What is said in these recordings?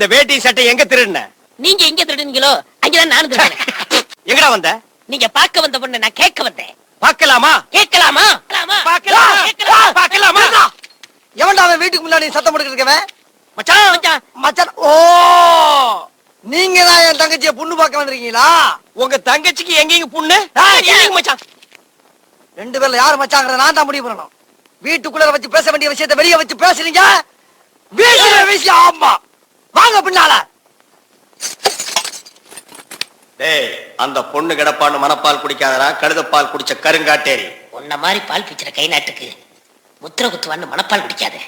இந்த வேட்டி சட்டை எங்க திருடுன? நீங்க எங்க திருடுனீங்களோ அங்கதான் நானும் திருடுனேன். எங்கடா வந்த? நீங்க பார்க்க வந்த பொண்ணு நான் கேட்க வந்தேன். பார்க்கலாமா? கேட்கலாமா? பார்க்கலாமா? எவன்டா அவன் வீட்டுக்கு முன்னாடி சத்தம் போட்டுட்டு இருக்கவன்? மச்சான் மச்சான், மச்சான். ஓ, நீங்க தான் என் தங்கச்சியை பொண்ணு பார்க்க வந்திருக்கீங்களா? உங்க தங்கச்சிக்கு எங்கேயும் புண்ணு? இல்லைங்க மச்சான். ரெண்டு பேர்ல யாரு மச்சாங்கிறத நான் தான் முடிவு பண்ணணும். வீட்டுக்குள்ள வச்சு பேச வேண்டிய விஷயத்தை வெளியே வச்சு பேசுறீங்க. வீட்டுல விஷயம். ஆமா, வாங்க பின்னால. டேய், அந்த பொண்ணு கிடப்பான்னு மனப்பால் குடிக்காதடா, கழுதப்பால் குடிச்ச கருங்காட்டேரி. உன்ன மாதிரி பால் பிச்சுற கை நாட்டுக்கு முத்திர குத்துவான்னு மனப்பால் குடிக்காத.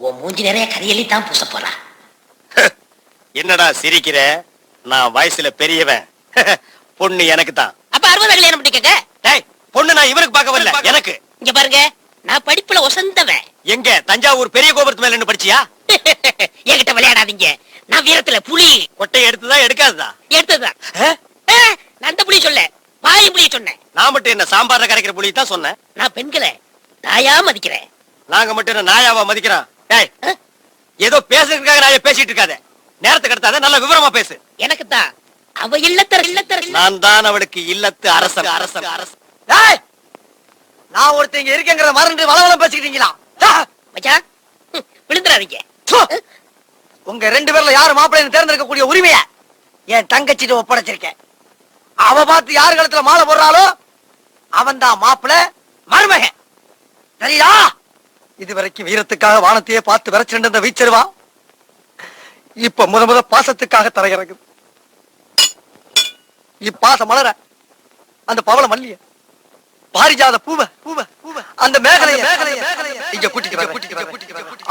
உன் மூஞ்சி நிறைய கரியலி தான் பூச போறா. என்னடா சிரிக்கிற? நான் வயசுல பெரியவன். பொண்ணு எனக்கு தான். அப்ப 60 கல்யாணம் பண்ணிக்கங்க. டேய், பொண்ணு நான் இவனுக்கு பார்க்க வரல, எனக்கு. இங்க பாருங்க, நான் படிப்புல ஒசந்தவன். எங்க தஞ்சாவூர் பெரிய கோபுரத்து மேல நின்னு படிச்சியா? என்கிட்ட விளையாடாதீங்க. நான் வீரத்துல புலி. கொட்டை எடுத்ததா எடுக்காததா? எடுத்ததுதான். நான் அந்த புலி சொல்ல, பாய் புலி சொன்னேன். நான் மட்டும் என்ன சாம்பார்ல கரைக்கிற புலி தான் சொன்னேன். நான் பெண்களை தாயா மதிக்கிறேன். நாங்க மட்டும் என்ன நாயாவா மதிக்கிறோம்? டேய், ஏதோ பேசுறதுக்காக நாய பேசிட்டு இருக்காத. நேரத்தை கடத்தாத, நல்ல விவரமா பேசு. எனக்கு தான் அவ இல்லத்தர. நான் தான் அவளுக்கு இல்லத்து அரசன். அரசன் அரசன். டேய், நான் ஒருத்தங்க இருக்கேங்கறத மறந்து வளவளம் பேசிக்கிட்டீங்களா? மச்சான், விழுந்துறாதீங்க. உங்க ரெண்டு பேர்ல யாரு மாப்பிள்ளைன்னு தேர்ந்தெடுக்க கூடிய உரிமையை என் தங்கச்சிட்டு ஒப்படைச்சிருக்கேன். அவ பார்த்து யாரு கழுத்துல மாலை போடுறாளோ அவன் தான் மாப்பிள்ளை, மருமகன். சரியா? இதுவரைக்கும் வீரத்துக்காக வானத்தையே பார்த்து விரைச்சிட்டு இருந்த வீச்சருவா இப்ப முத பாசத்துக்காக தரையிறங்குது. இப்பாச மலர அந்த பவள மல்லிய, பாரிஜாத பூவ அந்த மேகலைய இங்க கூட்டிட்டு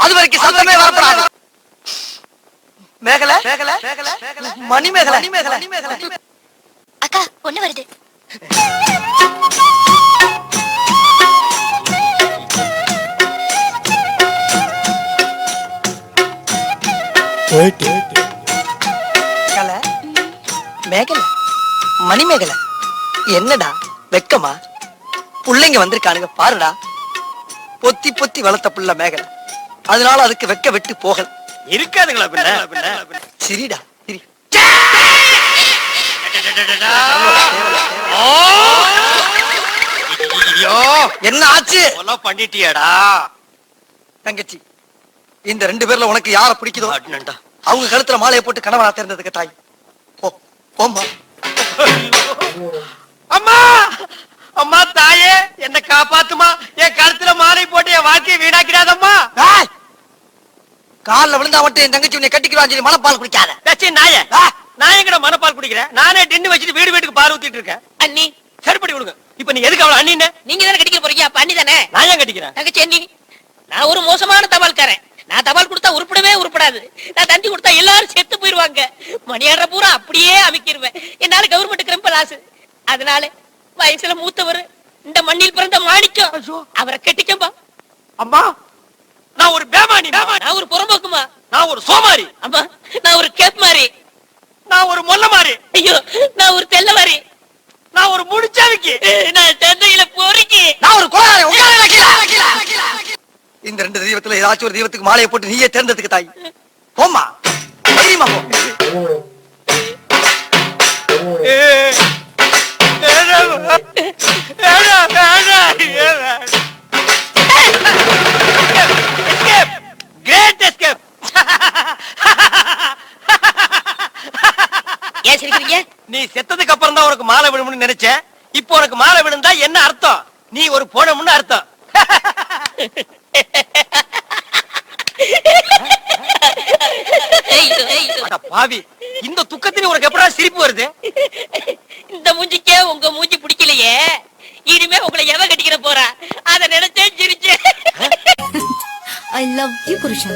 அது வரைக்கும் சத்தமே வரப்படாது. மேகலை மணி மேகலை. அக்கா, பொண்ணு வருது. மேகலை, மணி மேகலை, என்னடா வெக்கமா? புள்ளைங்க வந்திருக்கானுங்க பாருடா. பொத்தி பொத்தி வளர்த்த புள்ள மேகலை, அதனால அதுக்கு வெக்க வெட்டு போகல. இருக்காதுங்களா பின்ன? சரிடா, சரி. என்ன ஆச்சு? பண்ணிட்டியாடா தங்கச்சி? இந்த ரெண்டு பேர்ல உனக்கு யார பிடிக்குதோ அவங்க கழுத்துல மாலையை போட்டு கணவனா தேர்ந்ததுக்கு தாய். போம்மா. அம்மா, அம்மா தாயே, என்ன காப்பாத்துமா. என் கழுத்துல மாலை போட்டு என் வாழ்க்கையை வீணாக்கிடாதம்மா. காலில் விழுந்தா மட்டும் என் தங்கச்சி உன்னை கட்டிக்கிறான்னு சொல்லி மனப்பால் குடிக்காத. நாய, நான் எங்கட மனப்பால் குடிக்கிறேன்? நானே டின்னு வச்சுட்டு வீட்டுக்கு பால் ஊத்திட்டு இருக்கேன். அண்ணி, சரிப்படி விடுங்க. இப்ப நீ எதுக்கு அவளை அண்ணி? நீங்க தானே கட்டிக்க போறீங்க, அப்ப அண்ணி தானே. நான் ஏன் கட்டிக்கிறேன்? தங்கச்சி அண்ணி, நான் ஒரு மோசமான தபால்காரன். நான் தபால் கொடுத்தா உருப்படவே உருப்படாது. நான் தந்தி கொடுத்தா எல்லாரும் செத்து போயிருவாங்க. மணியாடுற பூரா அப்படியே அமைக்கிருவேன். என்னால கவர்மெண்ட் ரொம்ப லாஸ். அதனால வயசுல மூத்தவர், இந்த மண்ணில் பிறந்த மாணிக்கம், அவரை கட்டிக்கம்பா. அம்மா, நான் ஒரு பேமானி. நான் ஒரு புறம்போக்குமா. நான் ஒரு சோமாரி. அம்மா, நான் ஒரு கேப் மாறி. நான் ஒரு மொல்ல மாறி. ஐயோ, நான் ஒரு தெல்ல மாறி. நான் ஒரு முடிச்சாவிக்கு. நான் தந்தையில போறீங்க. நான் ஒரு கோளாறு. இந்த ரெண்டு தெய்வத்துல ஏதாச்சும் ஒரு தெய்வத்துக்கு மாலையை போட்டு நீயே தேர்ந்ததுக்கு தாய். போம்மா, தைரியமா போ. Great escape. ஏன் சிரிக்கிறீங்க? நீ செத்ததுக்கு அப்புறம் தான் உனக்கு மாலை விழும்னு நினைச்சேன். இப்போ உனக்கு மாலை விழுந்தா என்ன அர்த்தம்? நீ ஒரு போனமுன்னு அர்த்தம். பாவி, இந்த துக்கத்திலே உனக்கு எப்படா சிரிப்பு வருது? இந்த மூஞ்சிக்கே உங்க மூஞ்சி பிடிக்கலையே, இனிமே உங்களை எவ கட்டிக்கிற போறா? அத நினைச்சே சிரிச்சேன். I love you, புருஷா.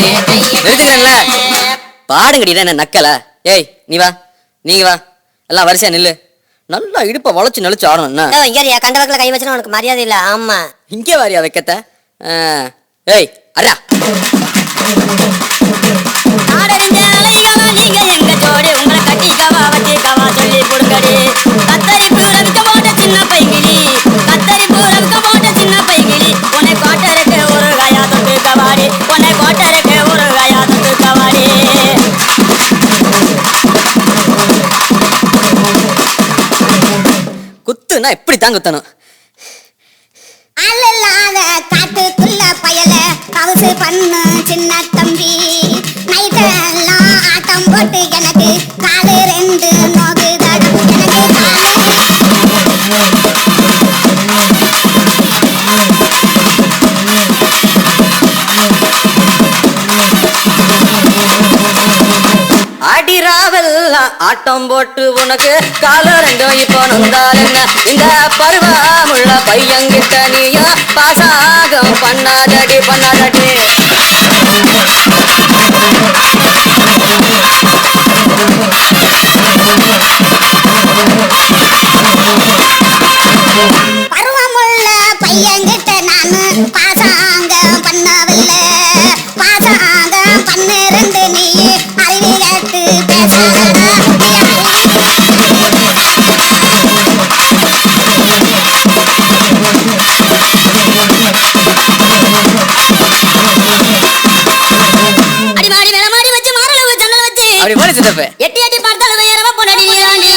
நிறுத்துங்கடி நிறுத்துக்கிறேன்ல பாடுங்கடி என்ன நக்கல. ஏய் நீ வா நீங்க வா எல்லாம் வரிசையா நில்லு. நல்லா இடுப்ப வளைச்சு நெளிச்சு ஆடணும். இங்க கண்ட பக்கத்துல கை வச்சுனா உனக்கு மரியாதை இல்ல. ஆமா இங்கே வாரியா வைக்கத்த. ஏய் அரா நீங்க எங்க ஜோடி உங்களை கட்டிக்கவா வச்சுக்கவா சொல்லி கொடுங்கடி. கத்தரி பூரவிக்க போட்ட சின்ன பைகிளி கத்தரி பூரவிக்க போட்ட சின்ன பைகிளி உன்னை கோட்டருக்கு ஒரு காயா தொட்டு கவாடி உன்னை கோட்டருக்கு ஒரு காயா தொட்டு கவாடி. குத்துனா எப்படி தான் குத்தணும். அல்லாத காட்டுக்குள்ள பயல கவுசு பண்ணு சின்ன தம்பி நைட்டெல்லாம் ஆட்டம் போட்டு எனக்கு காலு ரெண்டு நோகுதடா எனக்கு அடிராவெல்லாம் ஆட்டம் போட்டு உனக்கு கால ரெண்டும் இப்போ நொந்தால் என்ன. இந்த பருவமுள்ள பையன்கிட்ட நீயும் பாசாகம் பண்ணாதடி பண்ணாதடி. பருவமுள்ள பையன்கிட்ட நானு பாசாங்கம் பண்ணவில்லை பாசாங்கம் பண்ணு ரெண்டு நீ அறிவி கேட்டு பேசாதடா. அடிமாடி மேல மாடி வச்சு மாறல ஜன்னல் வச்சு அப்படி போலி சித்தப்பு. எட்டி எட்டி பார்த்தாலும் வேறவ பொண்ணடி நீராண்டி.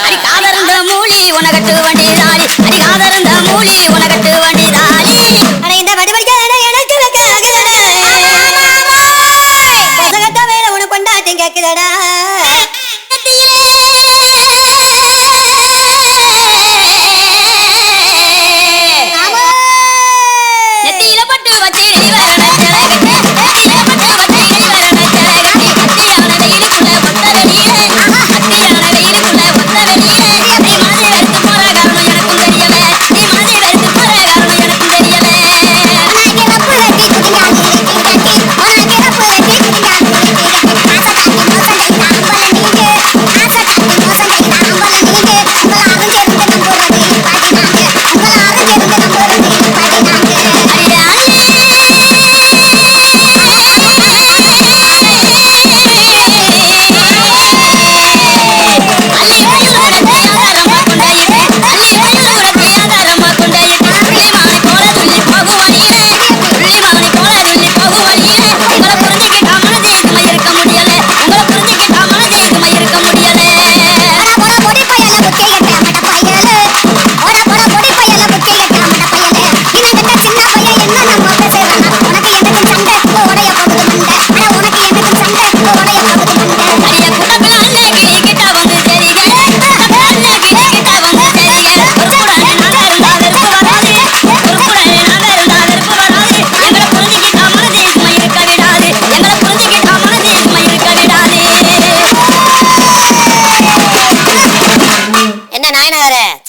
அடி காதருந்த மூலி உனகட்டு வண்டி தாடி அடி காதருந்த மூலி உனகட்டு வண்டி தாடி. அட இந்த வடிவடிக்க எனக்கு வைக்காதடா பசங்கத்த வேற உனக்கு கொண்டாட்டி கேக்குதடா. நெத்தியில பட்டு வச்சு நெத்தியில பட்டு வச்சு அத்தியான வெயிலுக்குள்ள ஒத்த வெளியிலே அத்தியான வெயிலுக்குள்ள ஒத்த வெளியிலே நீ மனதை வெறுத்து போற காரணம் எனக்கும் தெரியல நீ மனதை வெறுத்து போற காரணம் எனக்கும் தெரியல.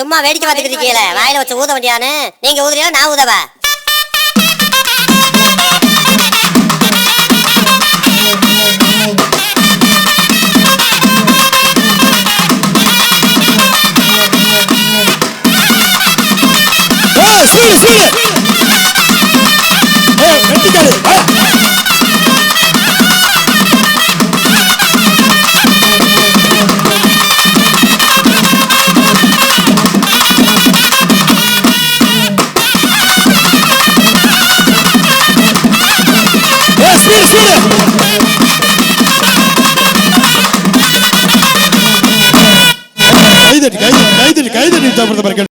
சும்மா வேடிக்கை பார்த்துக்கிட்டு இருக்கீங்களே வாயில வச்சு ஊத வேண்டியானு. நீங்க ஊதுறீங்களா நான் ஊதவா? கைதட்டி கைதட்டி கைதட்டி கைதட்டி